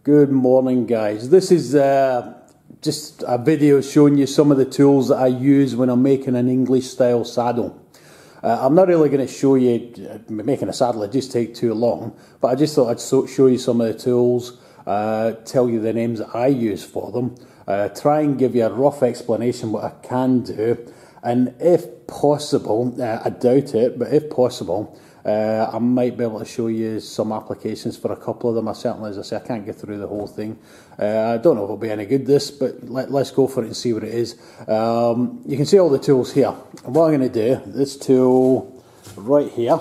Good morning, guys. This is just a video showing you some of the tools that I use when I'm making an English style saddle. I'm not really going to show you making a saddle, it just takes too long, but I just thought I'd show you some of the tools, tell you the names that I use for them, try and give you a rough explanation what I can do, and if possible, I doubt it, but if possible, I might be able to show you some applications for a couple of them. I certainly, as I say, I can't get through the whole thing. I don't know if it'll be any good, this, but let's go for it and see what it is. You can see all the tools here. And what I'm going to do, this tool right here,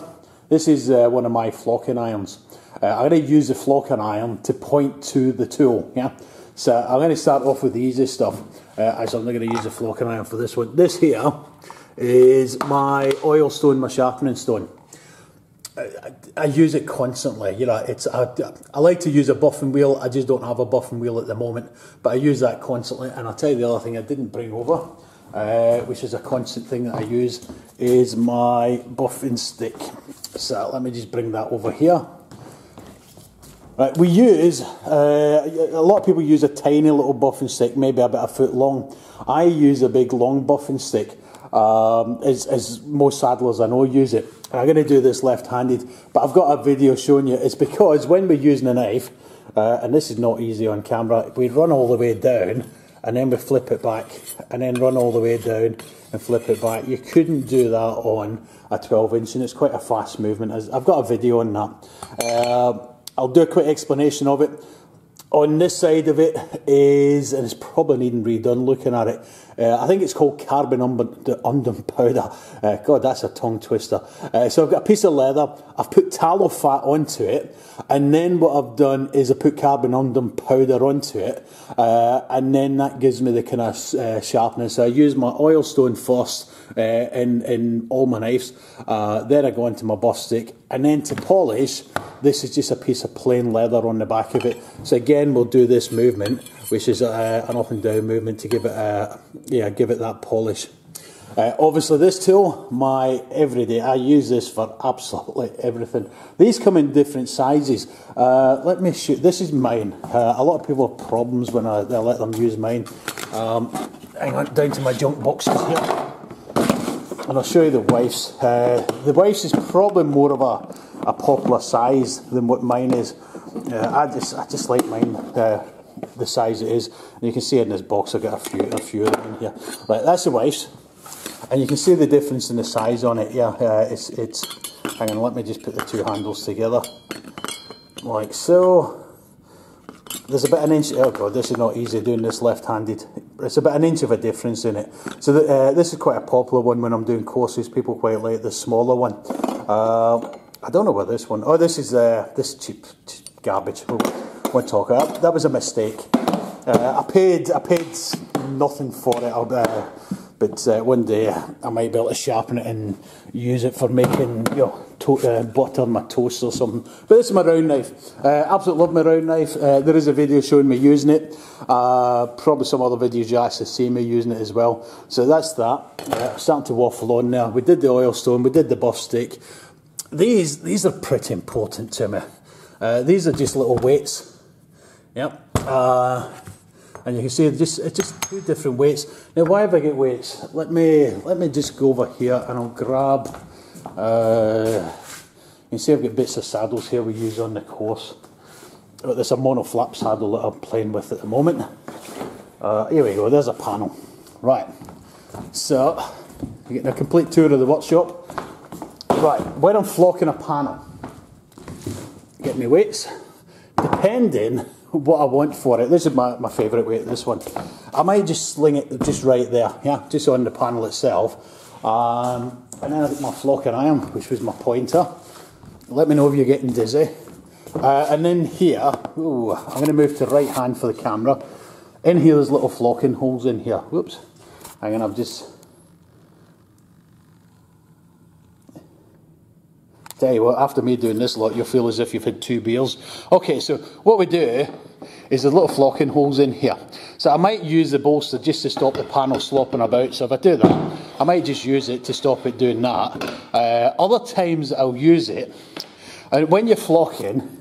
this is one of my flocking irons. I'm going to use the flocking iron to point to the tool. Yeah, so I'm going to start off with the easy stuff. As I'm not going to use the flocking iron for this one. This here is my oil stone, my sharpening stone. I use it constantly, you know. I like to use a buffing wheel. I just don't have a buffing wheel at the moment, but I use that constantly. And I'll tell you the other thing I didn't bring over, which is a constant thing that I use, is my buffing stick. So let me just bring that over here. Right, we use, a lot of people use a tiny little buffing stick, maybe about a foot long. I use a big long buffing stick, as most saddlers I know use it. I'm going to do this left-handed, but I've got a video showing you. It's because when we're using a knife, and this is not easy on camera, we run all the way down, and then we flip it back, and then run all the way down, and flip it back. You couldn't do that on a 12-inch, and it's quite a fast movement. I've got a video on that. I'll do a quick explanation of it. On this side of it is, and it's probably needing redone looking at it, I think it's called carbon undone powder. God, that's a tongue twister. So I've got a piece of leather, I've put tallow fat onto it, and then what I've done is I put carbon undone powder onto it, and then that gives me the kind of sharpness. So I use my oil stone first in all my knives, then I go into my buff stick, and then to polish, this is just a piece of plain leather on the back of it. So again, we'll do this movement, which is an up and down movement to give it, give it that polish. Obviously, this tool, my everyday, I use this for absolutely everything. These come in different sizes. Let me show. This is mine. A lot of people have problems when I let them use mine. Hang on, down to my junk boxes here. And I'll show you the wife's. The wife's is probably more of a popular size than what mine is. I just like mine the size it is. And you can see in this box I've got a few of them in here. Right, that's the wife's. And you can see the difference in the size on it. Yeah, it's. Hang on, let me just put the two handles together, like so. There's about an inch. Oh god, this is not easy doing this left-handed. It's about an inch of a difference in it. So this is quite a popular one when I'm doing courses. People quite like the smaller one. I don't know where this one. Oh, this is this cheap garbage. Won't talk about that. That was a mistake. I paid nothing for it. But one day I might be able to sharpen it and use it for making, you know, butter on my toast or something. But this is my round knife. Absolutely love my round knife. There is a video showing me using it. Probably some other videos you actually see me using it as well. So that's that. I'm starting to waffle on now. We did the oil stone, we did the buff stick. These are pretty important to me. These are just little weights. Yep. And you can see it's just two different weights. Now, why have I got weights? Let me just go over here and I'll grab. You can see I've got bits of saddles here we use on the course. There's a mono flap saddle that I'm playing with at the moment. Here we go. There's a panel. Right. So you're getting a complete tour of the workshop. Right. When I'm flocking a panel, get me weights. Depending what I want for it. This is my favourite weight, this one. I might just sling it just right there, yeah, just on the panel itself. And then I've got my flocking iron, which was my pointer. Let me know if you're getting dizzy. And then here, ooh, I'm going to move to right hand for the camera. In here there's little flocking holes in here. Whoops. Hang on, I've just... Tell you what, after me doing this lot, you'll feel as if you've had 2 beers. Okay, so what we do is there's little flocking holes in here. So I might use the bolster just to stop the panel slopping about. So if I do that, I might just use it to stop it doing that. Other times I'll use it, and when you're flocking,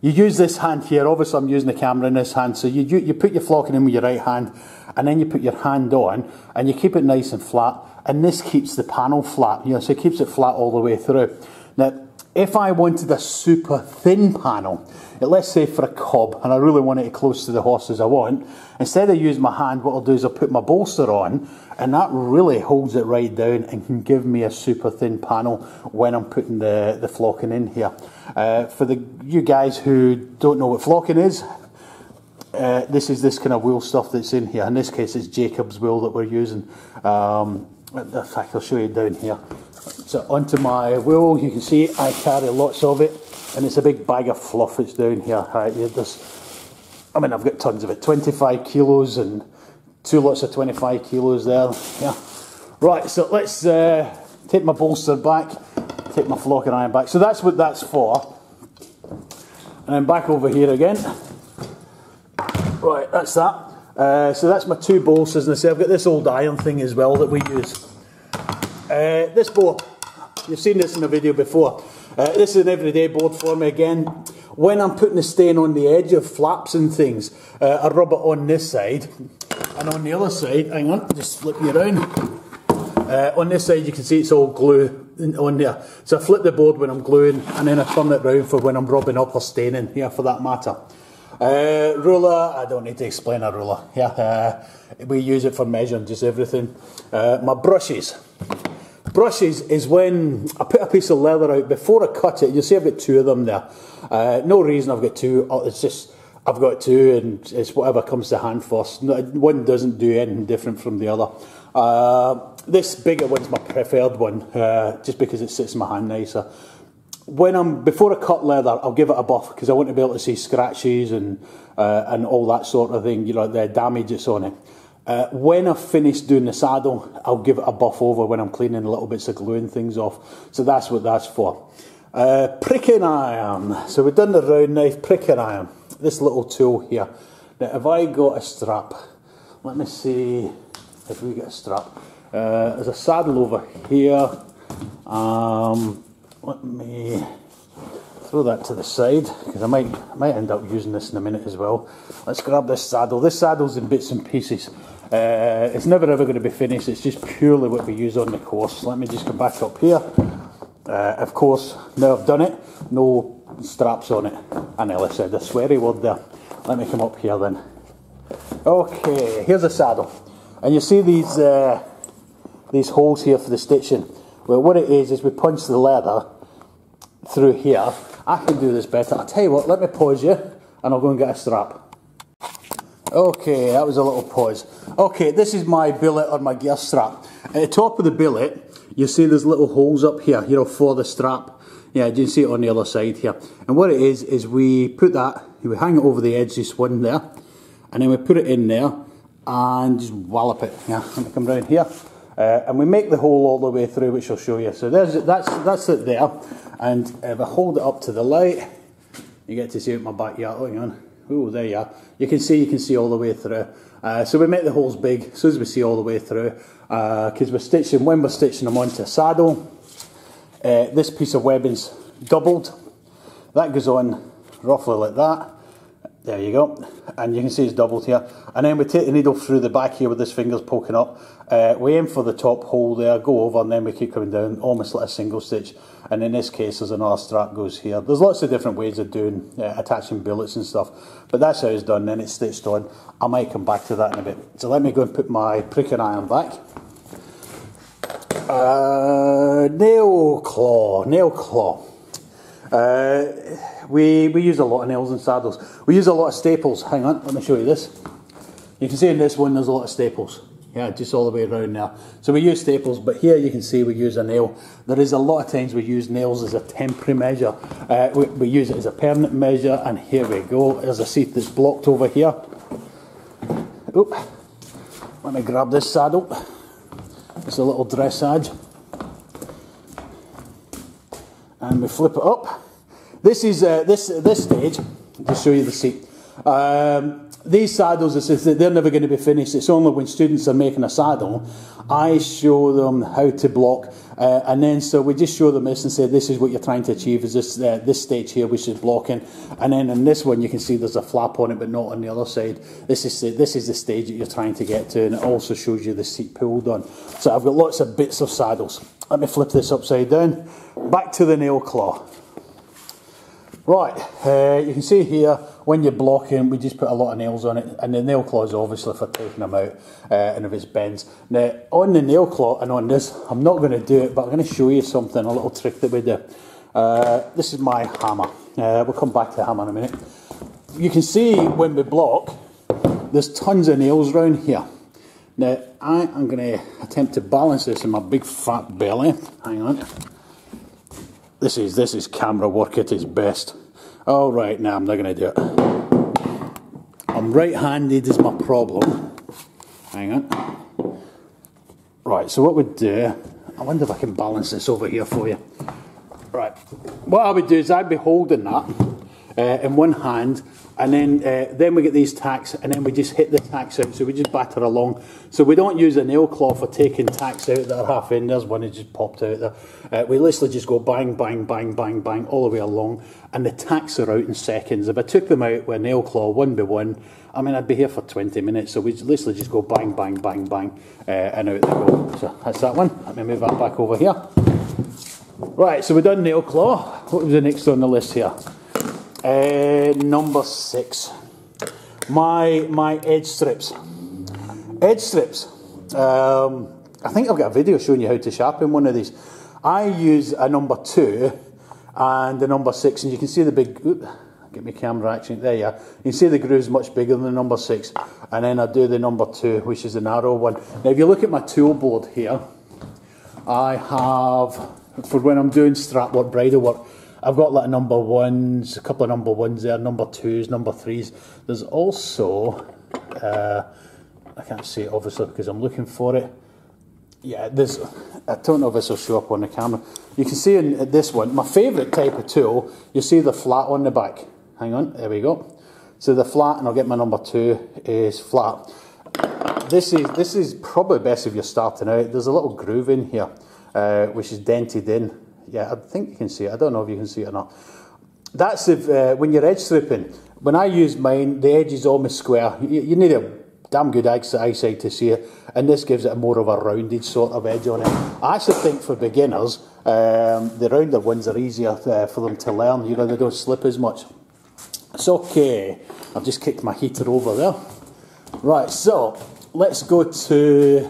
you use this hand here. Obviously I'm using the camera in this hand, so you put your flocking in with your right hand, and then you put your hand on, and you keep it nice and flat, and this keeps the panel flat, you know, so it keeps it flat all the way through. Now, if I wanted a super thin panel, let's say for a cob, and I really want it close to the horse as I want, instead of using my hand, what I'll do is I'll put my bolster on, and that really holds it right down and can give me a super thin panel when I'm putting the flocking in here. For you guys who don't know what flocking is, this is this kind of wool stuff that's in here. In this case it's Jacob's wool that we're using. In fact, I'll show you down here. So onto my wool, you can see I carry lots of it, and it's a big bag of fluff that's down here. I mean, I've got tons of it, 25 kilos and 2 lots of 25 kilos there. Yeah. Right, so let's take my bolster back, take my flocking iron back. So that's what that's for. And then back over here again. Right, that's that. So that's my 2 bolsters, and I say I've got this old iron thing as well that we use. This bow, you've seen this in a video before. This is an everyday board for me again. When I'm putting the stain on the edge of flaps and things, I rub it on this side, and on the other side, hang on, just flip you around. On this side you can see it's all glue on there. So I flip the board when I'm gluing, and then I turn it round for when I'm rubbing up or staining, yeah, for that matter. Ruler, I don't need to explain a ruler. Yeah, we use it for measuring just everything. My brushes. Brushes is when I put a piece of leather out before I cut it. You'll see I've got 2 of them there. No reason I've got 2. It's just I've got 2, and it's whatever comes to hand first. One doesn't do anything different from the other. This bigger one's my preferred one, just because it sits in my hand nicer. Before I cut leather, I'll give it a buff because I want to be able to see scratches and all that sort of thing, you know, the damage that's on it. When I've finished doing the saddle, I'll give it a buff over when I'm cleaning little bits of glue and things off. So that's what that's for. Pricking iron. So we've done the round knife, pricking iron. This little tool here. Now, have I got a strap? Let me see if we get a strap. There's a saddle over here. Let me throw that to the side, because I might end up using this in a minute as well. Let's grab this saddle. This saddle's in bits and pieces. It's never ever going to be finished. It's just purely what we use on the course. Let me just come back up here. Of course, now I've done it, no straps on it. I nearly said a sweary word there. Let me come up here then. Okay, here's a saddle. And you see these holes here for the stitching. Well, what it is we punch the leather through here. I can do this better. I'll tell you what, let me pause you, and I'll go and get a strap. Okay, that was a little pause. Okay, this is my billet or my gear strap. At the top of the billet, you see there's little holes up here, you know, for the strap. Yeah, you can see it on the other side here. And what it is we put that, we hang it over the edge, this one there, and then we put it in there, and just wallop it. Yeah, let me come round here. And we make the hole all the way through, which I'll show you. So that's it there. And if I hold it up to the light, you get to see it in my backyard. Oh, hang on. Oh, there you are. You can see all the way through. So we make the holes big, as soon as we see all the way through. Because when we're stitching them onto a saddle, this piece of webbing's doubled. That goes on roughly like that. There you go, and you can see it's doubled here. And then we take the needle through the back here with this finger's poking up. We aim for the top hole there, go over, and then we keep coming down, almost like a single stitch. And in this case, there's another strap goes here. There's lots of different ways of doing attaching billets and stuff, but that's how it's done. Then it's stitched on. I might come back to that in a bit. So let me go and put my pricking iron back. Nail claw. We use a lot of nails in saddles. We use a lot of staples. Hang on, let me show you this. You can see in this one there's a lot of staples. Yeah, just all the way around there. So we use staples, but here you can see we use a nail. There is a lot of times we use nails as a temporary measure. We use it as a permanent measure, and here we go. There's a seat that's blocked over here. Oop. Let me grab this saddle. It's a little dressage. And we flip it up. This is this stage, to show you the seat. these saddles, they're never going to be finished. It's only when students are making a saddle, I show them how to block, and then so we just show them this and say, this is what you're trying to achieve, is this stage here, which is blocking. And then in this one, you can see there's a flap on it, but not on the other side. This is the stage that you're trying to get to, and it also shows you the seat pulled on. So I've got lots of bits of saddles. Let me flip this upside down. Back to the nail claw. Right, you can see here, when you're blocking, we just put a lot of nails on it, and the nail claw is obviously for taking them out, and if it's bends. Now, on the nail claw and on this, I'm not going to do it, but I'm going to show you something, a little trick that we do. This is my hammer. We'll come back to the hammer in a minute. You can see when we block, there's tons of nails around here. Now, I am going to attempt to balance this in my big fat belly. Hang on. This is camera work at its best. All right, now I'm not going to do it. I'm right-handed is my problem. Hang on. Right, so what we'd do, I wonder if I can balance this over here for you. Right, what I would do is I'd be holding that in one hand, and then we get these tacks, and then we just hit the tacks out, so we just batter along. So we don't use a nail claw for taking tacks out that are half in. There's one that just popped out there. We literally just go bang, bang, bang, bang, bang, all the way along, and the tacks are out in seconds. If I took them out with a nail claw one by one, I mean, I'd be here for 20 minutes, so we literally just go bang, bang, bang, bang, and out they go. So that's that one. Let me move that back over here. Right, so we've done nail claw. What was the next on the list here? Number 6, my edge strips. Edge strips. I think I've got a video showing you how to sharpen one of these. I use a number 2 and the number 6, and you can see the big. Get my camera action there. Yeah, you can see the groove's much bigger than the number 6, and then I do the number 2, which is the narrow one. Now, if you look at my tool board here, I have, for when I'm doing strap work, bridle work, I've got like number 1s, a couple of number 1s there, number 2s, number 3s. There's also, I can't see it obviously because I'm looking for it. Yeah, there's, I don't know if this will show up on the camera. You can see in this one, my favourite type of tool, you see the flat on the back. Hang on, there we go. So the flat, and I'll get my number 2, is flat. This is probably best if you're starting out. There's a little groove in here, which is dented in. Yeah, I think you can see it. I don't know if you can see it or not. That's if when you're edge stripping. When I use mine, the edge is almost square. You need a damn good eyesight to see it, and this gives it a more of a rounded sort of edge on it. I actually think for beginners, the rounder ones are easier for them to learn. You know, they don't slip as much. It's okay. I've just kicked my heater over there. Right, so let's go to.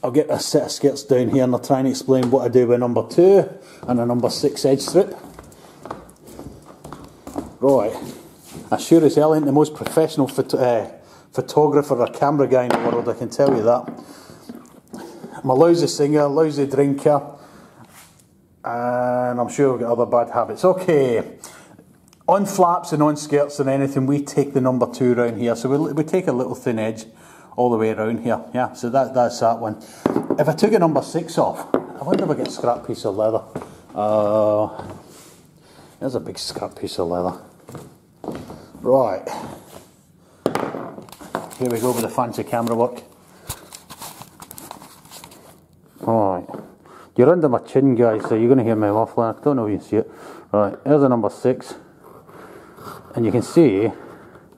I'll get a set of skirts down here and I'll try and explain what I do with number 2 and a number 6 edge strip. Right, I sure as hell ain't the most professional photographer or camera guy in the world, I can tell you that. I'm a lousy singer, lousy drinker, and I'm sure I've got other bad habits. Okay, on flaps and on skirts and anything, we take the number 2 round here, so we take a little thin edge all the way around here, yeah, so that's that one. If I took a number 6 off, I wonder if I get a scrap piece of leather. There's a big scrap piece of leather. Right, here we go with the fancy camera work. Alright, you're under my chin, guys, so you're going to hear me muffling. I don't know if you can see it. Right, there's a number 6, and you can see, if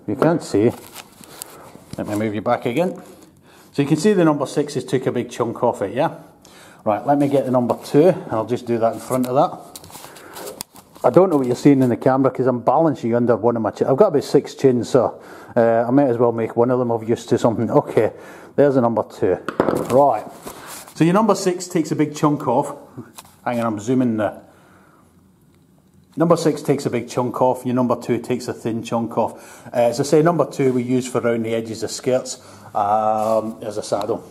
you can't see, let me move you back again. So you can see the number 6 has took a big chunk off it, yeah? Right, let me get the number 2, and I'll just do that in front of that. I don't know what you're seeing in the camera because I'm balancing you under one of my chins. I've got about 6 chins, so I might as well make one of them of use to something. Okay, there's the number 2. Right, so your number 6 takes a big chunk off. Hang on, I'm zooming there. Number 6 takes a big chunk off, your number 2 takes a thin chunk off. As I say, number 2 we use for around the edges of skirts as a saddle.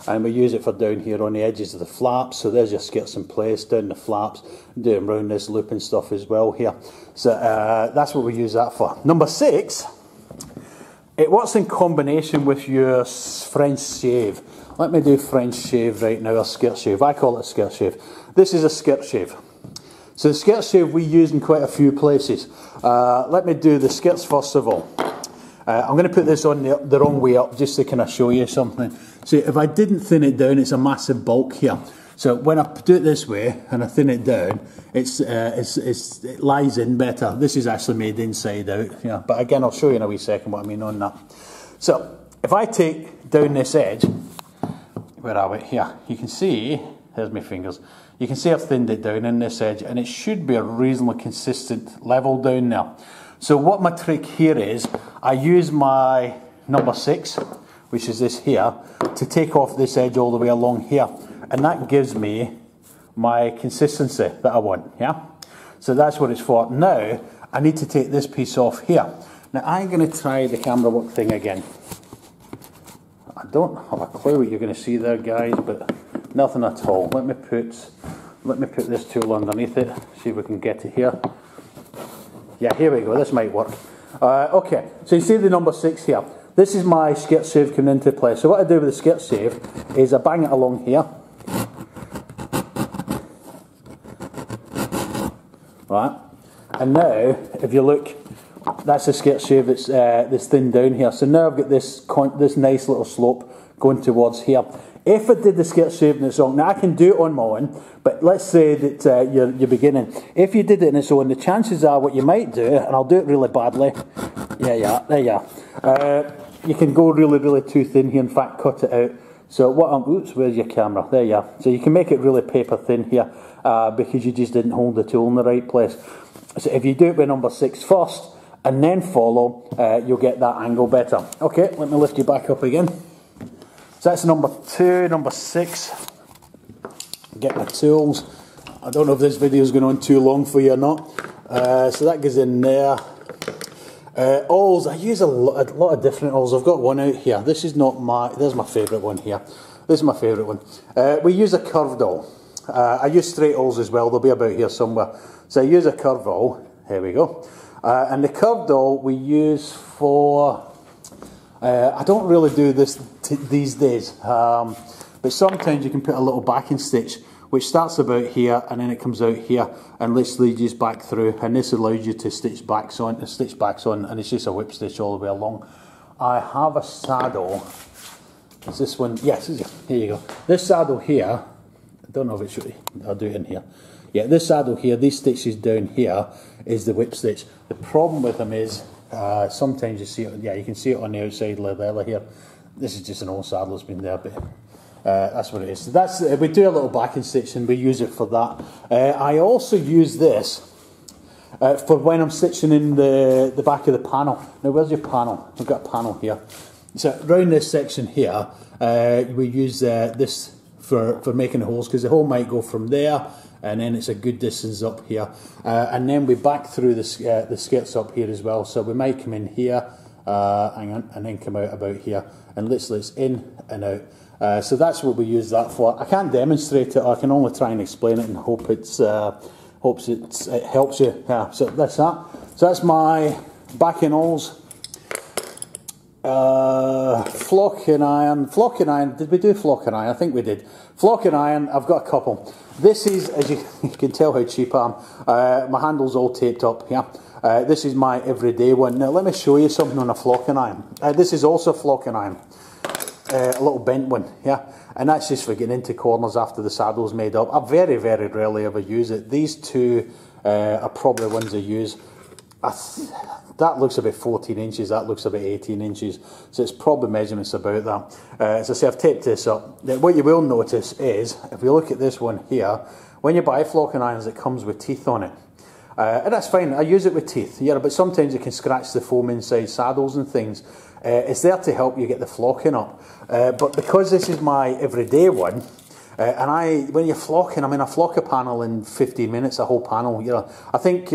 And we use it for down here on the edges of the flaps, so there's your skirts in place, down the flaps, doing around this loop and stuff as well here. So that's what we use that for. Number 6, it works in combination with your French shave. Let me do French shave right now, or skirt shave. I call it a skirt shave. This is a skirt shave. So the skirt shave we use in quite a few places. Let me do the skirts first of all. I'm going to put this on the wrong way up just to kind of show you something. See, if I didn't thin it down, it's a massive bulk here. So when I do it this way and I thin it down, it lies in better. This is actually made inside out. Yeah, but again, I'll show you in a wee second what I mean on that. So if I take down this edge, where are we? Here, you can see, there's my fingers. You can see I've thinned it down in this edge, and it should be a reasonably consistent level down there. So what my trick here is, I use my number 6, which is this here, to take off this edge all the way along here. And that gives me my consistency that I want, yeah? So that's what it's for. Now, I need to take this piece off here. Now, I'm going to try the camera work thing again. I don't have a clue what you're going to see there, guys, but nothing at all. Let me put this tool underneath it, see if we can get it here. Yeah, here we go, this might work. Okay, so you see the number 6 here. This is my skirt save coming into play. So what I do with the skirt save is I bang it along here. Right, and now, if you look, that's the skirt save that's thinned down here. So now I've got this nice little slope going towards here. If I did the skirt shave in its own, now I can do it on my own, but let's say that you're beginning. If you did it in its own, the chances are what you might do, and I'll do it really badly, there you are. You can go really too thin here, in fact cut it out. So oops, where's your camera? There you are. So you can make it really paper thin here, because you just didn't hold the tool in the right place. So if you do it with number 6 first, and then follow, you'll get that angle better. Okay, let me lift you back up again. So that's number 2, number 6. Get my tools. I don't know if this video is going on too long for you or not. So that goes in there. Awls, I use a lot of different awls. I've got one out here. This is not there's my favourite one here. This is my favourite one. We use a curved awl. I use straight awls as well. They'll be about here somewhere. So I use a curved awl. Here we go. And the curved awl we use for... I don't really do this these days, but sometimes you can put a little backing stitch which starts about here and then it comes out here and literally just back through, and this allows you to stitch backs on, and it's just a whip stitch all the way along. I have a saddle. Is this one? Yes, here you go. This saddle here, I don't know if it should, I'll do it in here. Yeah, this saddle here, these stitches down here is the whip stitch. The problem with them is sometimes you see it, yeah, you can see it on the outside leather here. This is just an old saddle that's been there, but that's what it is. So that's, we do a little backing stitch and we use it for that. I also use this for when I'm stitching in the back of the panel. Now where's your panel? We've got a panel here. So around this section here, we use this for making the holes, because the hole might go from there and then it's a good distance up here, and then we back through the skirts up here as well. So we might come in here, hang on, and then come out about here, and literally it's in and out. So that's what we use that for. I can't demonstrate it, I can only try and explain it and hope it helps you. Yeah, so that's that. So that's my backing awls. Flock and iron. Did we do flock and iron? I think we did. Flock and iron, I've got a couple. This is, as you can tell how cheap I am, my handle's all taped up, yeah. This is my everyday one. Now let me show you something on a flock and iron. This is also flock and iron. A little bent one, yeah. And that's just for getting into corners after the saddle's made up. I very rarely ever use it. These two are probably the ones I use. That looks about 14 inches, that looks about 18 inches, so it's probably measurements about that. As I say, I've taped this up. Now, what you will notice is, if we look at this one here, when you buy flock and irons, it comes with teeth on it. And that's fine, I use it with teeth, yeah, but sometimes it can scratch the foam inside saddles and things. It's there to help you get the flocking up. But because this is my everyday one, and when you're flocking, I mean, I flock a panel in 15 minutes, a whole panel, you know. I think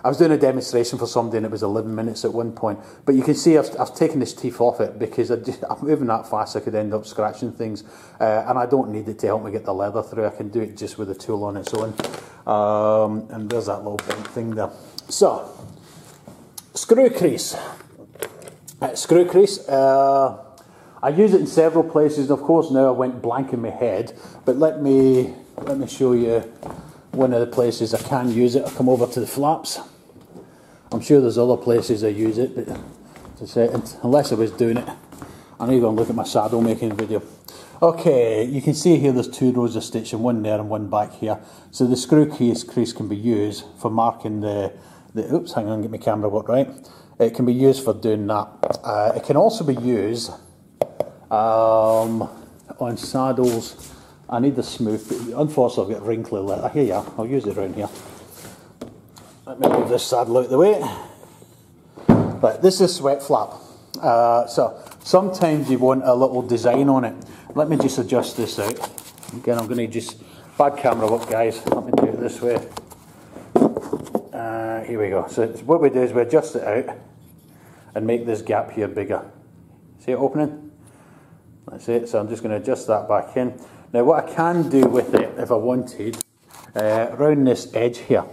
I was doing a demonstration for somebody and it was 11 minutes at one point. But you can see I've taken this teeth off it because I'm moving that fast I could end up scratching things. And I don't need it to help me get the leather through. I can do it just with the tool on its own. And there's that little bent thing there. So, screw crease. Screw crease. I use it in several places. Of course, now I went blank in my head. But let me show you one of the places I can use it. I'll come over to the flaps. I'm sure there's other places I use it, but to say, unless I was doing it. I need to go and look at my saddle making video. Okay, you can see here there's 2 rows of stitching, one there and one back here. So the screw crease can be used for marking the oops, hang on, get my camera work right. It can be used for doing that. It can also be used on saddles. I need the smooth, unfortunately I've got wrinkly leather. Here you are, I'll use it around here. Let me move this saddle out of the way. Right, this is sweat flap. So sometimes you want a little design on it. Let me just adjust this out. Again, I'm going to just, bad camera work guys, let me do it this way. Here we go. So what we do is we adjust it out and make this gap here bigger. See it opening? That's it. So I'm just going to adjust that back in. Now what I can do with it, if I wanted, around this edge here,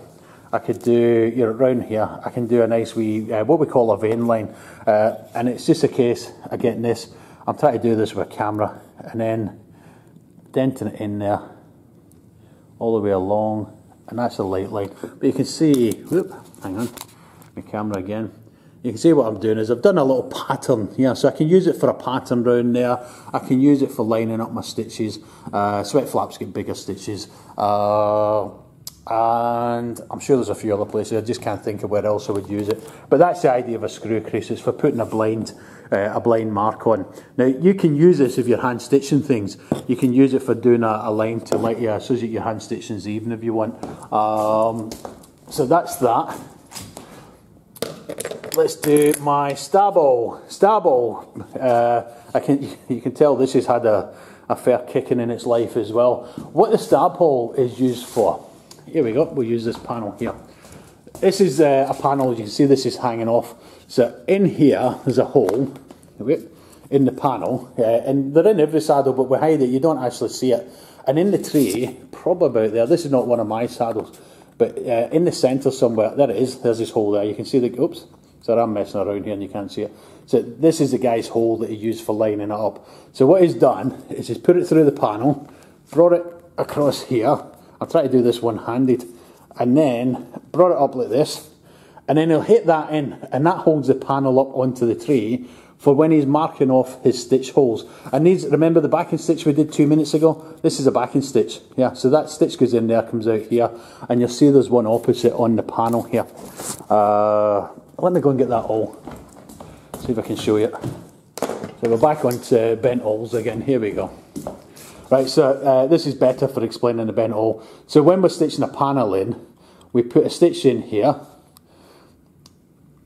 I could do, around here, I can do a nice wee, what we call a vein line. And it's just a case of getting this, I'm trying to do this with a camera, and then denting it in there, all the way along, and that's a light line. But you can see, whoop, hang on, my camera again. You can see what I'm doing is I've done a little pattern, so I can use it for a pattern round there. I can use it for lining up my stitches. Sweat flaps get bigger stitches. And I'm sure there's a few other places, I just can't think of where else I would use it. But that's the idea of a screw crease, it's for putting a blind mark on. Now you can use this if you're hand stitching things. You can use it for doing a line to light so that your hand stitching's even if you want. So that's that. Let's do my stabble. You can tell this has had a fair kicking in its life as well. What the stab hole is used for, here we go, we'll use this panel here. This is a panel, you can see this is hanging off. So in here there's a hole in the panel, and they're in every saddle, but we hide it, you don't actually see it. And in the tray, probably about there, this is not one of my saddles, but in the centre somewhere, there it is, there's this hole there. You can see the, oops, so I'm messing around here and you can't see it. So this is the guy's hole that he used for lining it up. So what he's done is he's put it through the panel, brought it across here. I'll try to do this one-handed, and then brought it up like this, and then he'll hit that in, and that holds the panel up onto the tray for when he's marking off his stitch holes. And these, remember the backing stitch we did 2 minutes ago? This is a backing stitch, so that stitch goes in there, comes out here, and you'll see there's one opposite on the panel here. Let me go and get that awl, see if I can show you. So we're back onto bent awls again, here we go. Right, so this is better for explaining the bent awl. So when we're stitching a panel in, we put a stitch in here.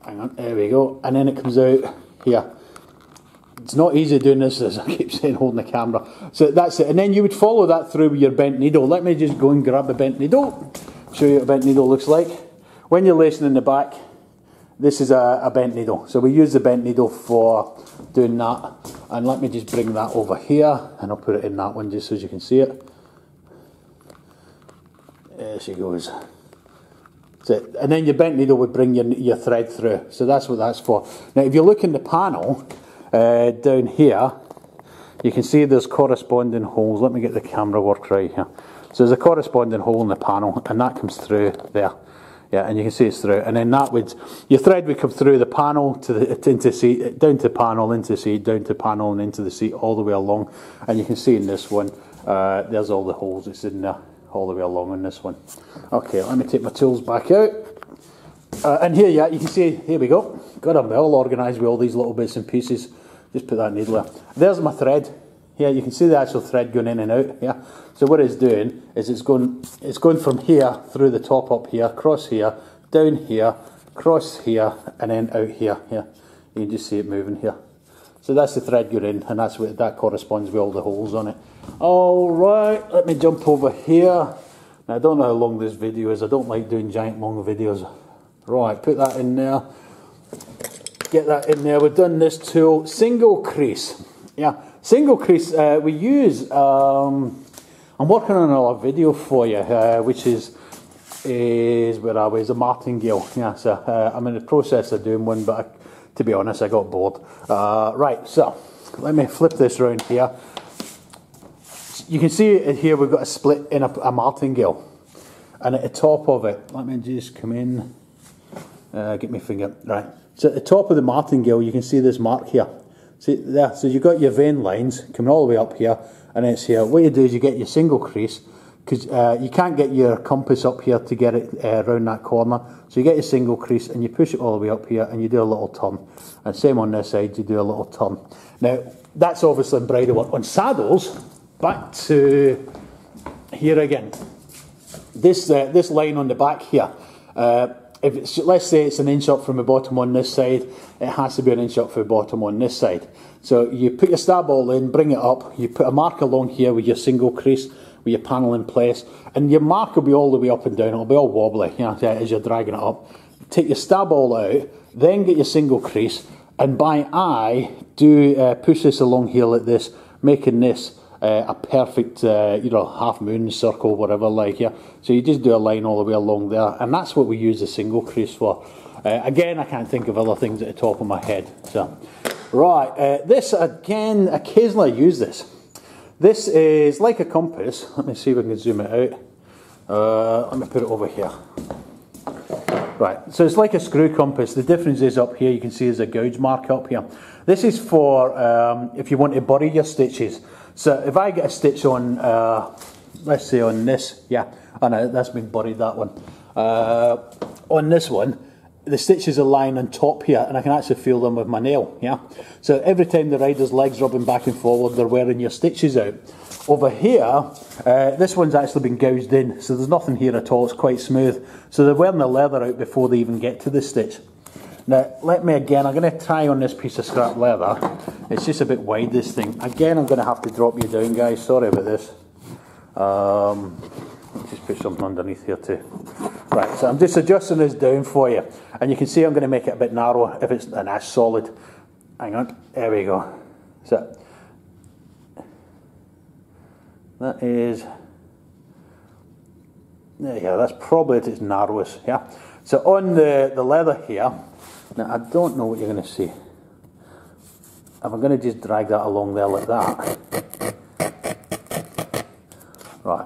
Hang on, there we go. And then it comes out here. It's not easy doing this, as I keep saying, holding the camera. So that's it. And then you would follow that through with your bent needle. Let me just go and grab the bent needle. Show you what a bent needle looks like. When you're lacing in the back, this is a bent needle. So we use the bent needle for doing that. And let me just bring that over here, and I'll put it in that one just so you can see it. There she goes. So, and then your bent needle would bring your thread through. So that's what that's for. Now if you look in the panel down here, you can see there's corresponding holes. Let me get the camera work right here. So there's a corresponding hole in the panel, and that comes through there. Yeah, and you can see it's through, and then that would, your thread would come through the panel to the into seat, down to panel, into seat, down to panel, and into the seat, all the way along. And you can see in this one, there's all the holes. It's in there all the way along in this one. Okay, let me take my tools back out. And here, you can see, here we go. Got them well organised with all these little bits and pieces. Just put that needle there. There's my thread. Here you can see the actual thread going in and out. Yeah. So what it's doing is it's going from here through the top up here, across here, down here, across here, and then out here. Yeah. You can just see it moving here. So that's the thread going in, and that's what that corresponds with all the holes on it. All right. Let me jump over here. Now I don't know how long this video is. I don't like doing giant long videos. Right. Put that in there. Get that in there. We've done this tool. Single crease. Yeah. Single crease, we use, I'm working on another video for you, which is where I was, a martingale. Yeah, so I'm in the process of doing one, but to be honest, I got bored. Right, so let me flip this around here. You can see here we've got a split in a martingale, and at the top of it, let me just come in, get my finger, right. So at the top of the martingale, you can see this mark here. See there, so you've got your vein lines coming all the way up here, and it's here. What you do is you get your single crease, because you can't get your compass up here to get it around that corner. So you get your single crease and you push it all the way up here and you do a little turn. And same on this side, you do a little turn. Now, that's obviously in bridle work. On saddles, back to here again. This line on the back here, if it's, let's say it's an inch up from the bottom on this side, it has to be an inch up from the bottom on this side. So you put your stab ball in, bring it up, you put a mark along here with your single crease, with your panel in place, and your mark will be all the way up and down. It'll be all wobbly, you know, as you're dragging it up. Take your stab ball out, then get your single crease, and by eye do push this along here like this, making this a perfect half moon circle, whatever, like here. So you just do a line all the way along there, and that's what we use the single crease for. Again, I can't think of other things at the top of my head. So right, this again, occasionally I use this. This is like a compass. Let me see if I can zoom it out. Let me put it over here. Right, so it's like a screw compass. The difference is up here, you can see there's a gouge mark up here. This is for if you want to bury your stitches. So if I get a stitch on, let's say on this, yeah, oh no, that's been buried, that one. On this one, the stitches are lying on top here, and I can actually feel them with my nail, yeah? So every time the rider's leg's rubbing back and forward, they're wearing your stitches out. Over here, this one's actually been gouged in, so there's nothing here at all, it's quite smooth. So they're wearing the leather out before they even get to the stitch. Now, let me again, I'm going to try on this piece of scrap leather. It's just a bit wide, this thing. Again, I'm going to have to drop you down, guys, sorry about this. Let's just put something underneath here too. Right, so I'm just adjusting this down for you. And you can see I'm going to make it a bit narrower if it's an ash solid. Hang on, there we go. So, that is, there you go, that's probably at its narrowest, yeah. So on the leather here, now I don't know what you're going to see. If I'm going to just drag that along there like that. Right.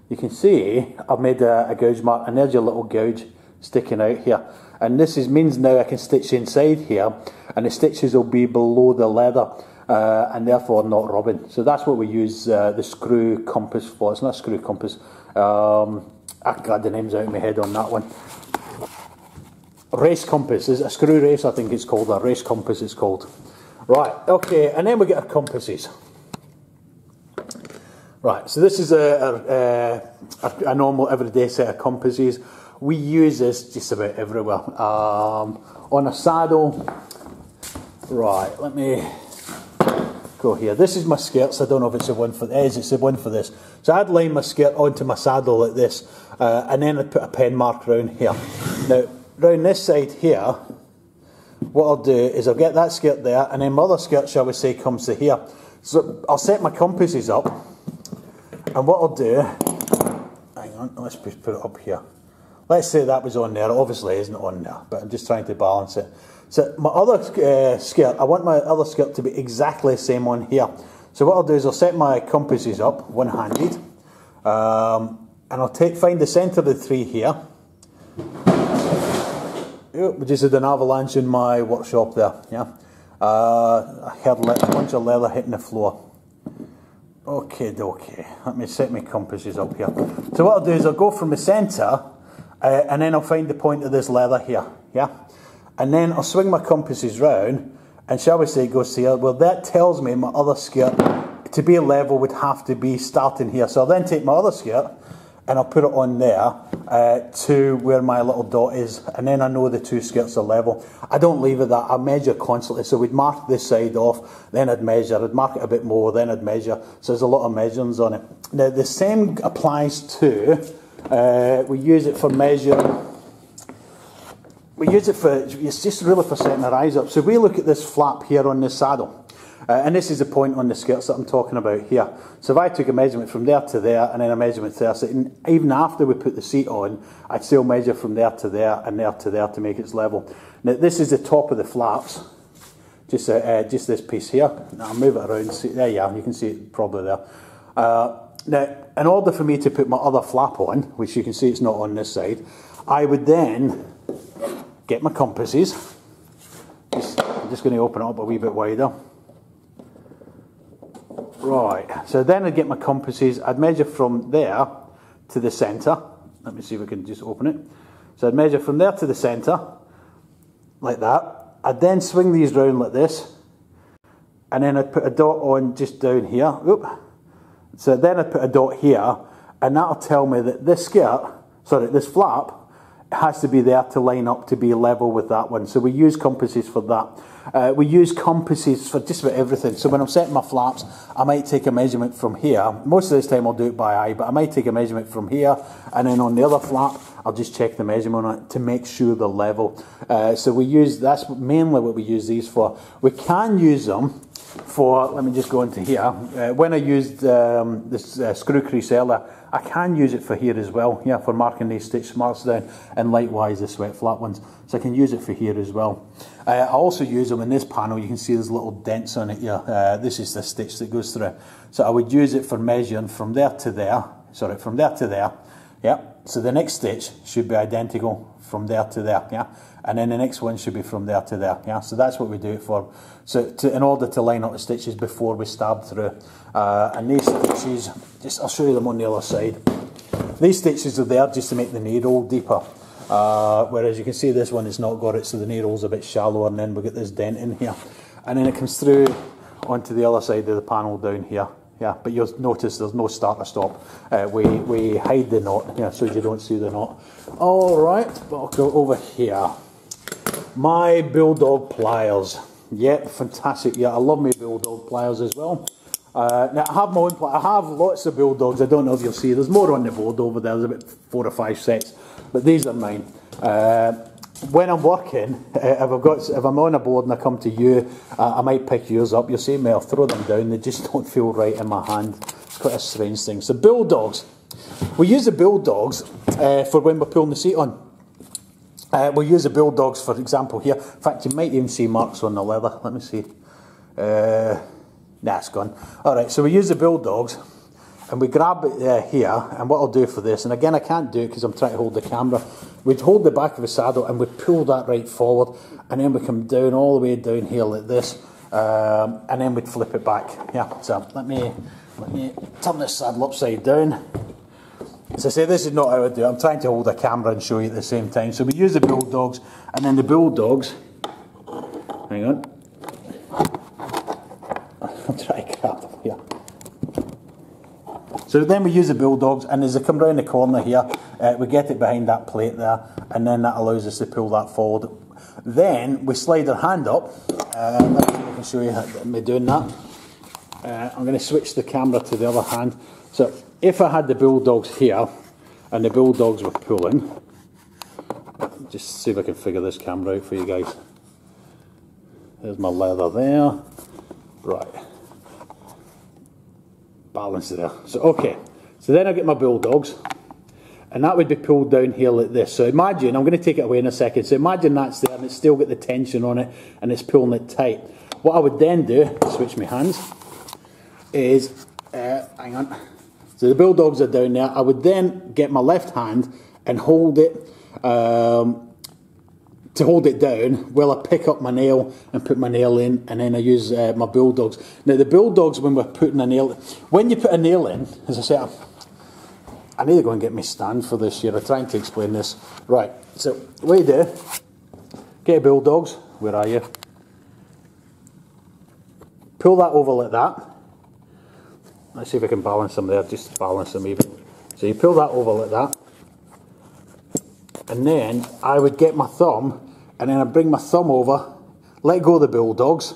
You can see I've made a gouge mark, and there's your little gouge sticking out here. And this means now I can stitch inside here, and the stitches will be below the leather, and therefore not rubbing. So that's what we use the screw compass for. It's not a screw compass. I've got the names out of my head on that one. Race compass, is it a screw race? I think it's called a race compass. It's called. Right. Okay, and then we get our compasses. Right, so this is a normal everyday set of compasses. We use this just about everywhere. On a saddle, right, let me go here. This is my skirts. I don't know if it's the one for this. It's the one for this. So I'd line my skirt onto my saddle like this, and then I'd put a pen mark round here. Now, round this side here, what I'll do is I'll get that skirt there, and then my other skirt, shall we say, comes to here. So I'll set my compasses up. And what I'll do, hang on, let's just put it up here. Let's say that was on there. It obviously isn't on there, but I'm just trying to balance it. So my other skirt, I want my other skirt to be exactly the same on here. So what I'll do is I'll set my compasses up, one-handed, and I'll find the centre of the three here. We just had an avalanche in my workshop there, yeah. I heard a bunch of leather hitting the floor. Okay, let me set my compasses up here. So what I'll do is I'll go from the centre, and then I'll find the point of this leather here, yeah? And then I'll swing my compasses round, and shall we say it goes here. Well, that tells me my other skirt, to be level, would have to be starting here. So I'll then take my other skirt, and I'll put it on there to where my little dot is, and then I know the two skirts are level. I don't leave it that, I measure constantly. So we'd mark this side off, then I'd measure, I'd mark it a bit more, then I'd measure. So there's a lot of measurements on it. Now the same applies to, we use it for measuring. We use it for, it's just really for setting our eyes up. So we look at this flap here on this saddle. And this is the point on the skirts that I'm talking about here. So if I took a measurement from there to there, and then a measurement there, so even after we put the seat on, I'd still measure from there to there and there to there to make it level. Now this is the top of the flaps, just this piece here. Now I'll move it around, see, there you are, you can see it probably there. Now, in order for me to put my other flap on, which you can see it's not on this side, I would then get my compasses, I'm just going to open it up a wee bit wider. Right, so then I'd get my compasses. I'd measure from there to the centre. Let me see if I can just open it. So I'd measure from there to the centre, like that. I'd then swing these round like this, and then I'd put a dot on just down here. Oop. So then I'd put a dot here, and that'll tell me that this this flap, has to be there to line up to be level with that one. So we use compasses for that. We use compasses for just about everything. So when I'm setting my flaps, I might take a measurement from here. Most of this time I'll do it by eye, but I might take a measurement from here, and then on the other flap, I'll just check the measurement on it to make sure they're level. So we use, that's mainly what we use these for. We can use them for, let me just go into here. When I used this screw crease earlier, I can use it for here as well, yeah, for marking these stitch marks down, and likewise the sweat flap ones. So I can use it for here as well. I also use them in this panel. You can see there's little dents on it here. This is the stitch that goes through. So I would use it for measuring from there to there. Sorry, from there to there. Yeah. So the next stitch should be identical from there to there. Yeah. And then the next one should be from there to there. Yeah. So that's what we do it for. So in order to line up the stitches before we stab through. And these stitches, I'll show you them on the other side. These stitches are there just to make the needle deeper. Whereas you can see this one has not got it, so the needle's a bit shallower, and then we get this dent in here. And then it comes through onto the other side of the panel down here. Yeah, but you'll notice there's no start or stop. We hide the knot, yeah, so you don't see the knot. Alright, but I'll go over here. My Bulldog pliers. Yeah, fantastic. Yeah, I love my Bulldog pliers as well. Now I have my own pliers. I have lots of Bulldogs. I don't know if you'll see. There's more on the board over there. There's about 4 or 5 sets, but these are mine. When I'm working, if I'm on a board and I come to you, I might pick yours up. You'll see me, I'll throw them down. They just don't feel right in my hand. It's quite a strange thing. So Bulldogs. We use the Bulldogs for when we're pulling the seat on. We'll use the Bulldogs, for example, here. In fact, you might even see marks on the leather. Let me see. Nah, it's gone. Alright, so we use the Bulldogs, and we grab it here, and what I'll do for this, and again I can't do it because I'm trying to hold the camera, we'd hold the back of the saddle and we'd pull that right forward, and then we come down all the way down here like this, and then we'd flip it back. Yeah, so let me turn this saddle upside down. As I say, this is not how I do it. I'm trying to hold a camera and show you at the same time. So we use the Bulldogs, and then the Bulldogs, hang on, I'll try to grab them here. So then we use the Bulldogs, and as they come round the corner here, we get it behind that plate there, and then that allows us to pull that forward. Then we slide our hand up. Let me see if I can show you me doing that. I'm going to switch the camera to the other hand. So if I had the Bulldogs here, and the Bulldogs were pulling, just see if I can figure this camera out for you guys. There's my leather there. Right. Balance there. So okay, so then I get my Bulldogs, and that would be pulled down here like this. So imagine, I'm going to take it away in a second, so imagine that's there and it's still got the tension on it and it's pulling it tight. What I would then do, switch my hands, is, hang on, so the Bulldogs are down there. I would then get my left hand and hold it, to hold it down while I pick up my nail and put my nail in, and then I use my Bulldogs. Now the Bulldogs, when we're putting a nail, when you put a nail in, as I say, I need to go and get my stand for this year. I'm trying to explain this. Right, so what you do, get a Bulldogs, where are you? Pull that over like that. Let's see if I can balance them there, just balance them even. So you pull that over like that. And then I would get my thumb, and then I'd bring my thumb over, let go of the Bulldogs,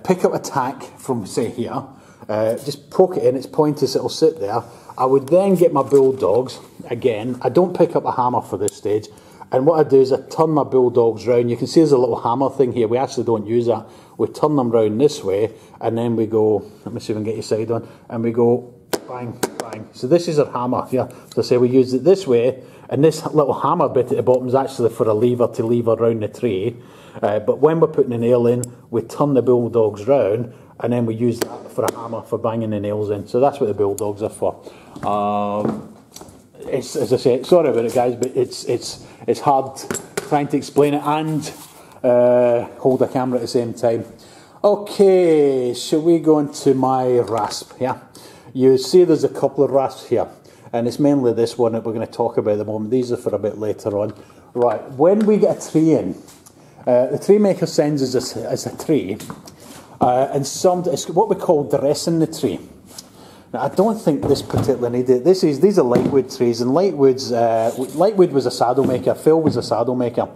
pick up a tack from, say, here, just poke it in, it's pointless, it'll sit there. I would then get my Bulldogs, again, I don't pick up a hammer for this stage, and what I do is I turn my Bulldogs round. You can see there's a little hammer thing here, we actually don't use that. We turn them round this way, and then we go, let me see if I can get your side on, and we go bang, bang. So this is our hammer here. So say we use it this way, and this little hammer bit at the bottom is actually for a lever to lever around the tray. But when we're putting a nail in, we turn the Bulldogs round, and then we use that for a hammer for banging the nails in. So that's what the Bulldogs are for. It's, as I say, sorry about it guys, but it's hard trying to explain it, and hold a camera at the same time. Okay, shall we go into my rasp? Yeah, you see there's a couple of rasps here, and it's mainly this one that we're going to talk about at the moment. These are for a bit later on. Right, when we get a tree in, the tree maker sends us a tree, and it's what we call dressing the tree. Now, I don't think this particularly needed. These are Lightwood trees, and Lightwood was a saddle maker. Phil was a saddle maker.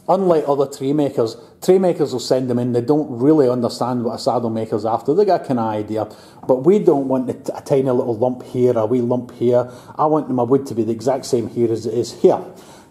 Unlike other tree makers will send them in. They don't really understand what a saddle maker's after. They got a kind of idea, but we don't want a tiny little lump here, a wee lump here. I want my wood to be the exact same here as it is here.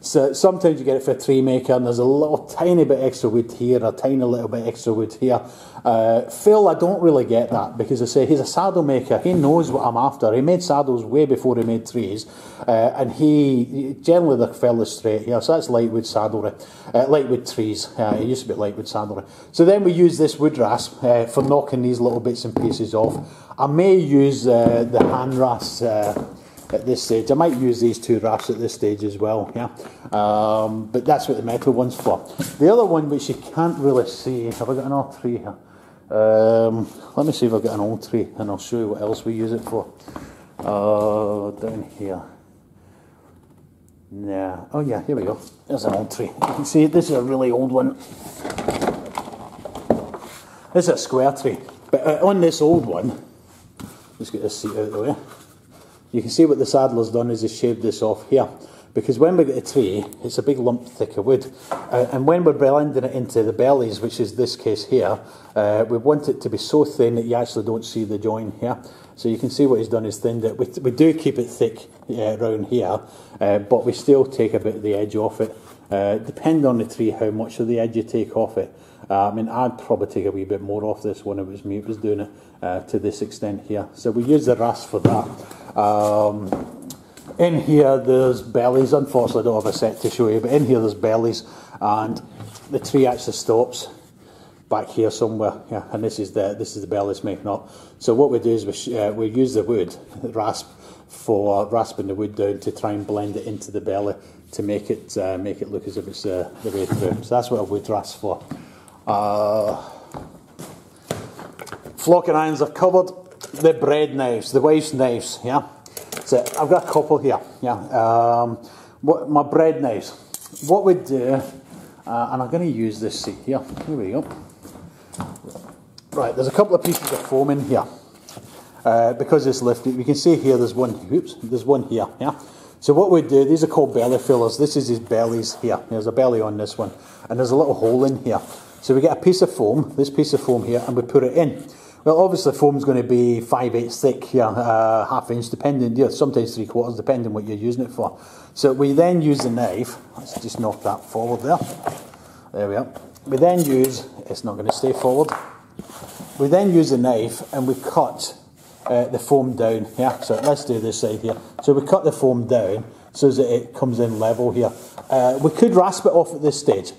So sometimes you get it for a tree maker and there's a little tiny bit extra wood here, a tiny little bit extra wood here. Phil, I don't really get that, because I say he's a saddle maker. He knows what I'm after. He made saddles way before he made trees, and he generally the fella's straight here. So that's Lightwood saddlery, Lightwood trees. It used to be Lightwood saddlery. So then we use this wood rasp for knocking these little bits and pieces off. I may use the hand rasps at this stage. I might use these two rasps at this stage as well, yeah. But that's what the metal one's for. The other one, which you can't really see, have I got an old tree here? Let me see if I've got an old tree, and I'll show you what else we use it for. Down here. Yeah. Oh yeah, here we go. There's an old tree. You can see this is a really old one. This is a square tree. But on this old one, let's get this seat out of the way. You can see what the saddler's done is he's shaved this off here. Because when we get a tree, it's a big lump thick of wood. And when we're blending it into the bellies, which is this case here, we want it to be so thin that you actually don't see the join here. So you can see what he's done is thinned it. We do keep it thick around here, but we still take a bit of the edge off it. Depending on the tree, how much of the edge you take off it. I mean, I'd probably take a wee bit more off this one if it was me that was doing it to this extent here. So we use the rasp for that. In here there's bellies. Unfortunately I don't have a set to show you, but in here there's bellies, and the tree actually stops back here somewhere. Yeah, and this is the bellies making up. So what we do is we use the wood rasp for rasping the wood down to try and blend it into the belly to make it look as if it's the way through. So that's what a wood rasp for. Flocking irons are covered. The bread knives, the wife's knives. Yeah. So I've got a couple here, yeah. My bread knives. What we do, and I'm going to use this seat here. Here we go. Right, there's a couple of pieces of foam in here. Because it's lifted, we can see here there's one. Oops, there's one here, yeah. So what we do, these are called belly fillers. This is his bellies here. There's a belly on this one, and there's a little hole in here. So we get a piece of foam, this piece of foam here, and we put it in. Well, obviously foam's going to be 5/8 thick here, ½ inch, depending, yeah, sometimes 3/4, depending what you're using it for. So we then use the knife. Let's just knock that forward there. There we are. We then use, it's not going to stay forward. We then use the knife and we cut the foam down. Yeah, so let's do this side here. So we cut the foam down so that it comes in level here. We could rasp it off at this stage,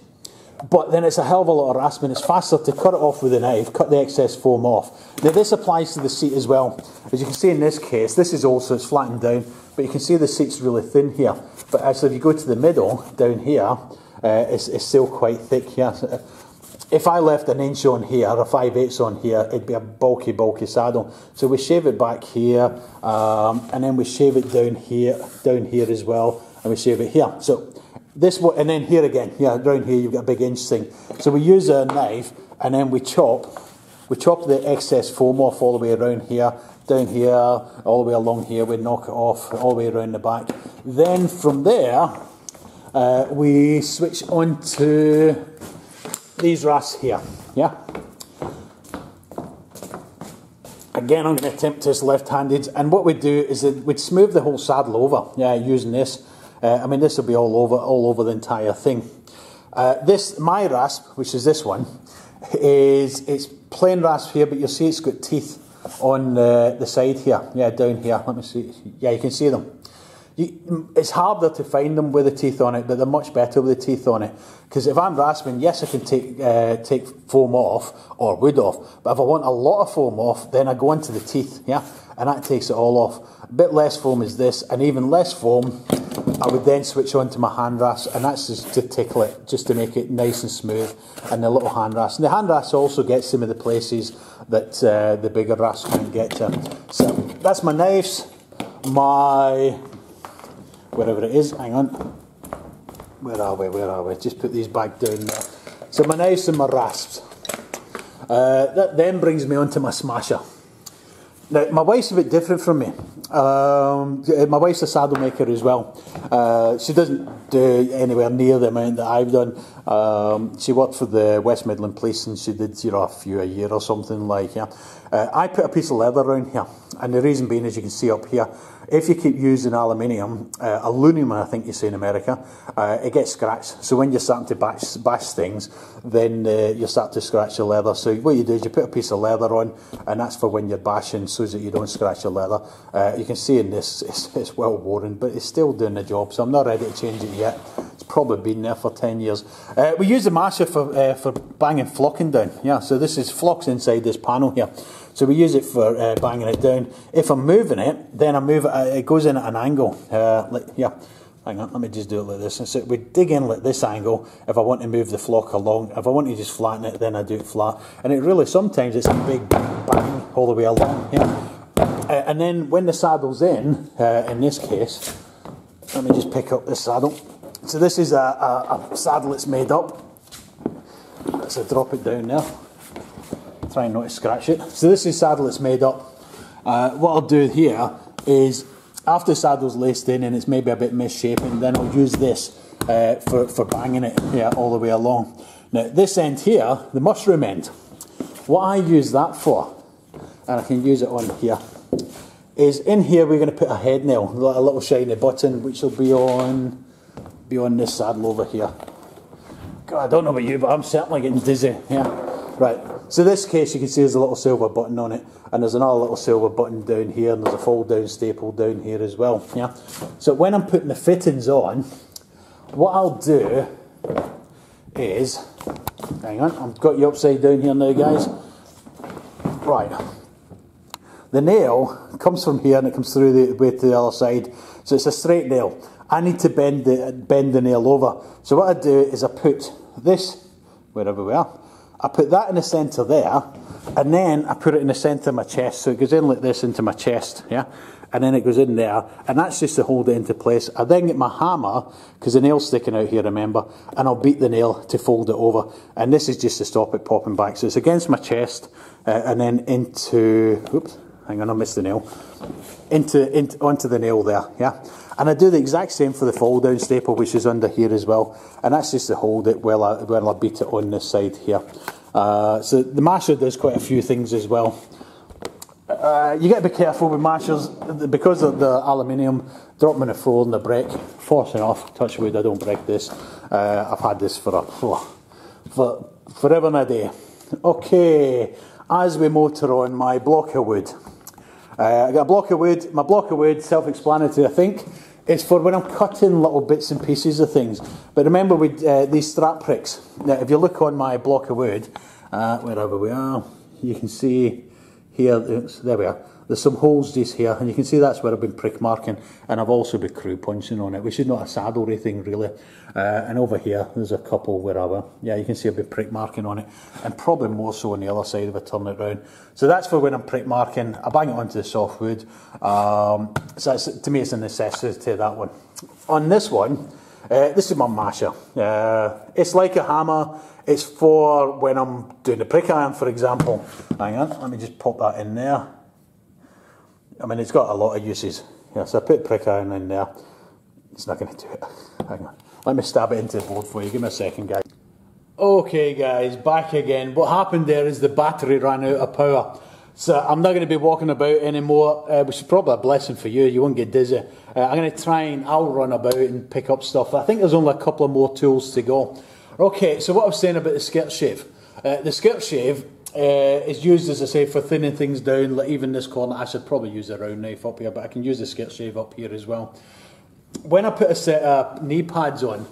but then it's a hell of a lot of rasping. It's faster to cut it off with a knife, cut the excess foam off. Now this applies to the seat as well. As you can see in this case, this is also, it's flattened down, but you can see the seat's really thin here. But actually if you go to the middle, down here, it's still quite thick here. If I left an inch on here, or 5/8 on here, it'd be a bulky, bulky saddle. So we shave it back here, and then we shave it down here as well, and we shave it here. So this one, and then here again, yeah, down here you've got a big inch thing. So we use a knife, and then we chop the excess foam off all the way around here, down here, all the way along here. We knock it off all the way around the back. Then from there, we switch on to these rasps here, yeah. Again, I'm going to attempt this left-handed, and what we do is that we'd smooth the whole saddle over, yeah, using this. I mean, this will be all over the entire thing. My rasp, which is this one, it's plain rasp here, but you'll see it's got teeth on the side here, yeah, down here. Let me see. Yeah, you can see them. It's harder to find them with the teeth on it, but they're much better with the teeth on it. Because if I'm rasping, yes, I can take foam off or wood off, but if I want a lot of foam off, then I go into the teeth, yeah, and that takes it all off. A bit less foam is this, and even less foam I would then switch on to my hand rasp, and that's just to tickle it, just to make it nice and smooth, and the little hand rasp. And the hand rasp also gets some of the places that the bigger rasp can't get to. So that's my knives, my, wherever it is, hang on, where are we, just put these back down there. So my knives and my rasps. That then brings me on to my smasher. Now, my wife's a bit different from me. My wife's a saddle maker as well. She doesn't do anywhere near the amount that I've done. She worked for the West Midland Police, and she did, you know, a few a year or something like, yeah. I put a piece of leather around here, and the reason being, as you can see up here, if you keep using aluminium, I think you say in America, it gets scratched. So when you're starting to bash things, then you start to scratch the leather. So what you do is you put a piece of leather on, and that's for when you're bashing, so that you don't scratch your leather. You can see in this, it's well worn, but it's still doing the job, so I'm not ready to change it yet. It's probably been there for 10 years. We use the masher for banging flocking down. Yeah, so this is flocks inside this panel here. So we use it for banging it down. If I'm moving it, then I move it, it goes in at an angle. Like, yeah, hang on, let me just do it like this. And so we dig in at this angle if I want to move the flock along. If I want to just flatten it, then I do it flat. And it really, sometimes it's a big bang all the way along. Yeah. And then when the saddle's in this case, let me just pick up this saddle. So this is a saddle that's made up. So drop it down there. Try not to scratch it. So this is saddle that's made up. What I'll do here is, after the saddle's laced in and it's maybe a bit misshapen, then I'll use this for banging it, yeah, all the way along. Now this end here, the mushroom end, what I use that for, and I can use it on here, is in here we're going to put a head nail, a little shiny button, which will be on this saddle over here. God, I don't know about you, but I'm certainly getting dizzy. Yeah, right. So this case, you can see there's a little silver button on it, and there's another little silver button down here, and there's a fold down staple down here as well. Yeah. So when I'm putting the fittings on, what I'll do is, hang on, I've got you upside down here now, guys. Right. The nail comes from here and it comes through the way to the other side, so it's a straight nail. I need to bend the nail over. So what I do is I put this, wherever we are, I put that in the centre there, and then I put it in the centre of my chest, so it goes in like this into my chest, yeah, and then it goes in there, and that's just to hold it into place. I then get my hammer, because the nail's sticking out here, remember, and I'll beat the nail to fold it over, and this is just to stop it popping back. So it's against my chest, and then into, oops, hang on, I missed the nail, onto the nail there, yeah. And I do the exact same for the fold down staple, which is under here as well, and that's just to hold it while I beat it on this side here. So the masher does quite a few things as well. You got to be careful with mashers because of the aluminium. Drop them on the floor and they break. Fortunately enough, touch wood, I don't break this. I've had this for forever and a day. Okay, as we motor on, my block of wood. I got a block of wood. My block of wood, self-explanatory, I think. It's for when I'm cutting little bits and pieces of things. But remember with these strap pricks. Now, if you look on my block of wood, wherever we are, you can see here, there we are. There's some holes just here, and you can see that's where I've been prick marking, and I've also been crew punching on it, which is not a saddlery thing really. And over here, there's a couple wherever. Yeah, you can see I've been prick marking on it, and probably more so on the other side if I turn it round. So that's for when I'm prick marking. I bang it onto the soft wood. So that's, to me, it's a necessity, that one. On this one, this is my masher. It's like a hammer. It's for when I'm doing the prick iron, for example. Hang on, let me just pop that in there. I mean, it's got a lot of uses. Yeah, so I put prick iron in there. It's not going to do it. Hang on. Let me stab it into the board for you. Give me a second, guys. Okay, guys, back again. What happened there is the battery ran out of power. So I'm not going to be walking about anymore, which is probably a blessing for you. You won't get dizzy. I'm going to try and I'll run about and pick up stuff. I think there's only a couple of more tools to go. Okay, so what I was saying about the skirt shave. The skirt shave is used, as I say, for thinning things down, like even this corner. I should probably use a round knife up here, but I can use the skirt shave up here as well. When I put a set of knee pads on,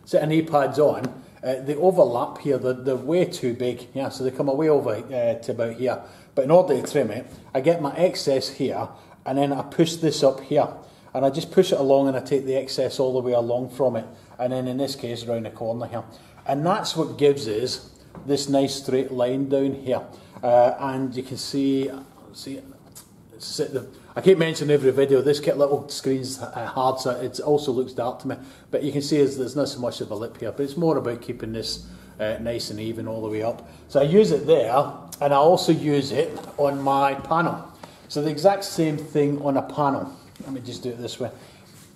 set of knee pads on, they overlap here, they're way too big, yeah, so they come away over to about here. But in order to trim it, I get my excess here, and then I push this up here. and I just push it along and I take the excess all the way along from it, and then in this case around the corner here. And that's what gives us this nice straight line down here. And you can see I keep mentioning every video, this little screen's hard, so it also looks dark to me, but you can see there's not so much of a lip here, but it's more about keeping this nice and even all the way up. So I use it there, and I also use it on my panel. So the exact same thing on a panel. Let me just do it this way.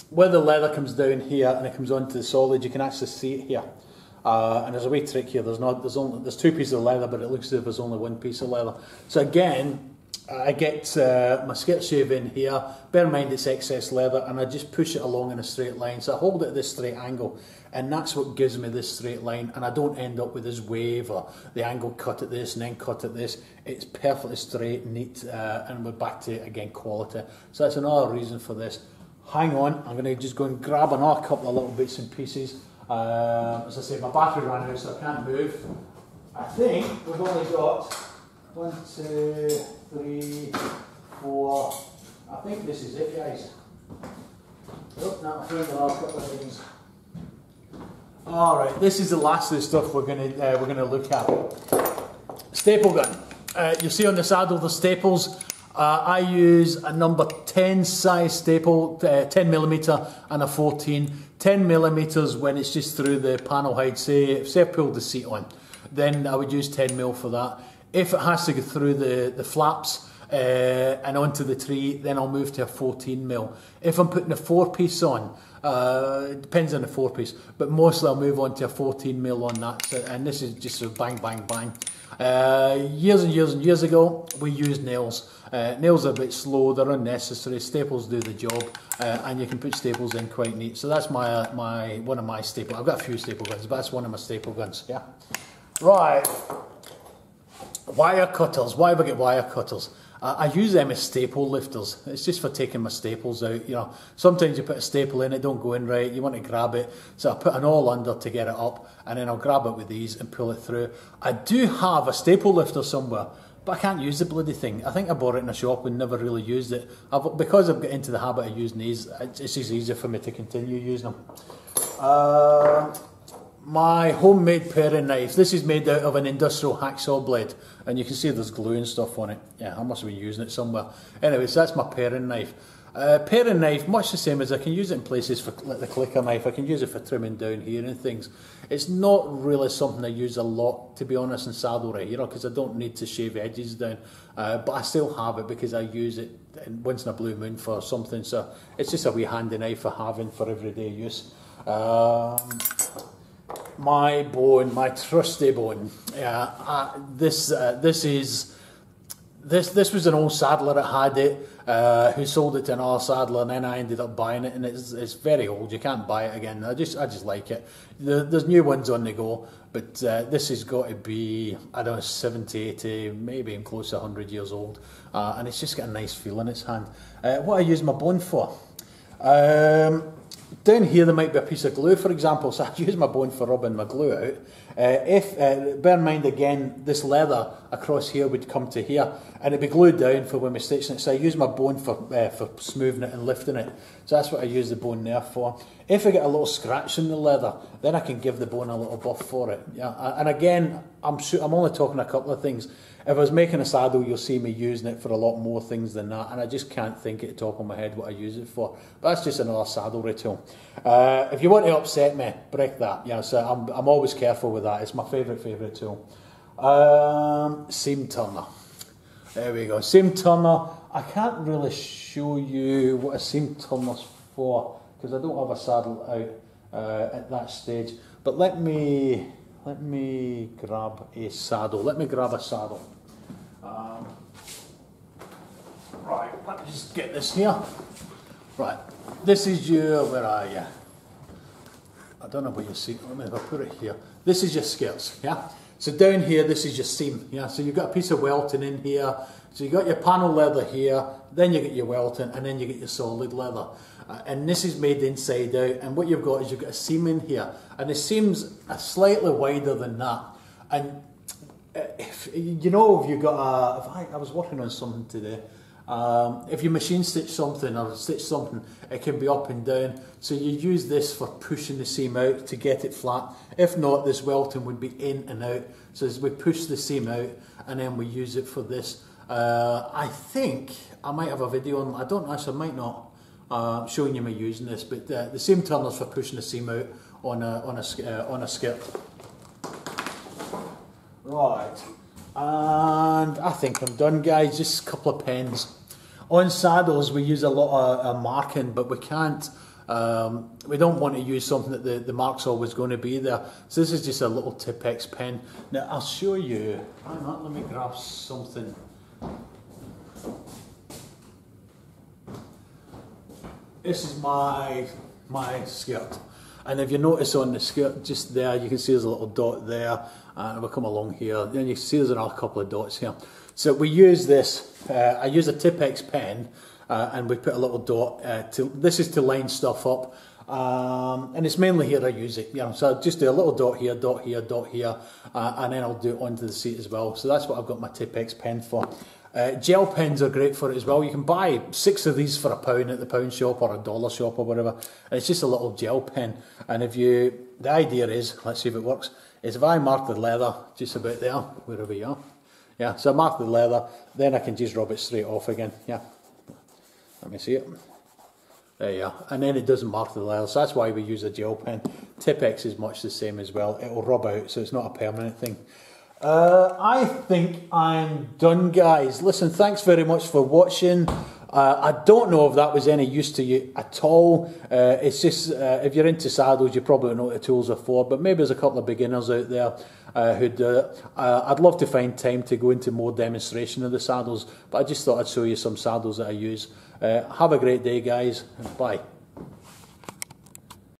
Where the leather comes down here and it comes onto the solid, you can actually see it here. And there's a wee trick here. There's two pieces of leather, but it looks as if there's only one piece of leather. So again, I get my skirt shave in here. Bear in mind it's excess leather, and I just push it along in a straight line. So I hold it at this straight angle, and that's what gives me this straight line. And I don't end up with this wave or the angle cut at this and then cut at this. It's perfectly straight, neat, and we're back to again quality. So that's another reason for this. Hang on, I'm going to just go and grab another couple of little bits and pieces. As I say, my battery ran out, so I can't move. I think we've only got 1, 2, 3, 4. I think this is it, guys. Oh, now I found another couple of things. All right, this is the last of the stuff we're gonna look at. Staple gun. You'll see on the saddle the staples. I use a number 10 size staple, 10mm and a 14. 10mm when it's just through the panel height. Say I've pulled the seat on, then I would use 10mm for that. If it has to go through the flaps and onto the tree, then I'll move to a 14mm. If I'm putting a 4-piece on, it depends on the 4-piece, but mostly I'll move on to a 14mm on that. So, and this is just a bang, bang, bang. Years and years and years ago, we used nails. Nails are a bit slow, they're unnecessary. Staples do the job, and you can put staples in quite neat. So that's one of my staple. I've got a few staple guns, but that's one of my staple guns. Yeah. Right. Wire cutters. Why have I got wire cutters? I use them as staple lifters. It's just for taking my staples out. You know, sometimes you put a staple in, it don't go in right. You want to grab it, so I put an awl under to get it up, and then I'll grab it with these and pull it through. I do have a staple lifter somewhere, but I can't use the bloody thing. I think I bought it in a shop and never really used it. Because I've got into the habit of using these, it's just easier for me to continue using them. My homemade paring knife. This is made out of an industrial hacksaw blade, and you can see there's glue and stuff on it. Yeah, I must have been using it somewhere. Anyway, so that's my paring knife. Paring knife, much the same as I can use it in places for like the clicker knife. I can use it for trimming down here and things. It's not really something I use a lot, to be honest, in saddlery, you know, because I don't need to shave edges down. But I still have it because I use it once in a blue moon for something. So it's just a wee handy knife for having for everyday use. My bone, my trusty bone. This was an old saddler that had it, who sold it to another saddler, and then I ended up buying it, and it's very old. You can't buy it again. I just like it. There's new ones on the go, but this has got to be, I don't know, 70, 80, maybe even close to 100 years old, and it's just got a nice feel in its hand. What I use my bone for? Down here there might be a piece of glue, for example, so I use my bone for rubbing my glue out. Bear in mind again, this leather across here would come to here, and it'd be glued down for when we're stitching it, so I use my bone for smoothing it and lifting it. So that's what I use the bone there for. If I get a little scratch in the leather, then I can give the bone a little buff for it. Yeah, and again, I'm only talking a couple of things. If I was making a saddle, you'll see me using it for a lot more things than that, and I just can't think at the top of my head what I use it for. But that's just another saddlery tool. If you want to upset me, break that. Yeah, so I'm always careful with that. It's my favourite tool. Seam turner. There we go. Seam turner. I can't really show you what a seam turner's for because I don't have a saddle out at that stage. But let me grab a saddle. Let me grab a saddle. Right, let me just get this here. Right, this is your, where are you? I don't know what you see. Let me if I put it here. This is your skirts, yeah? So down here, this is your seam, yeah? So you've got a piece of welting in here. So you've got your panel leather here, then you get your welting, and then you get your solid leather. And this is made inside out, and what you've got is you've got a seam in here, and the seam's slightly wider than that. And if you've got I was working on something today, If you machine stitch something or stitch something, it can be up and down. So you use this for pushing the seam out to get it flat. If not, this welting would be in and out. So as we push the seam out, and then we use it for this. I think I might have a video on, I don't actually, I might not, showing you me using this, but the seam turners for pushing the seam out on a skirt. Right, and I think I'm done, guys. Just a couple of pens. On saddles we use a lot of marking, but we can't, we don't want to use something that the mark's always going to be there. So this is just a little Tipp-Ex pen. Now I'll show you, hang on, let me grab something. This is my skirt, and if you notice on the skirt just there, you can see there's a little dot there, and we'll come along here, then you see there's another couple of dots here. So we use this, I use a Tipp-Ex pen, and we put a little dot, this is to line stuff up, and it's mainly here I use it, so I just do a little dot here, dot here, dot here, and then I'll do it onto the seat as well. So that's what I've got my Tipp-Ex pen for. Gel pens are great for it as well. You can buy 6 of these for £1 at the pound shop or $1 shop or whatever. And it's just a little gel pen. And if you, the idea is, let's see if it works, is if I mark the leather just about there, wherever you are. Yeah, so I mark the leather, then I can just rub it straight off again. Yeah, let me see it. There you are. And then it doesn't mark the leather, so that's why we use a gel pen. Tipp-Ex is much the same as well. It'll rub out, so it's not a permanent thing. I think I'm done, guys. Listen, thanks very much for watching. I don't know if that was any use to you at all. It's just, if you're into saddles, you probably know what the tools are for, but maybe there's a couple of beginners out there who do it. I'd love to find time to go into more demonstration of the saddles, but I just thought I'd show you some saddles that I use. Have a great day, guys. Bye.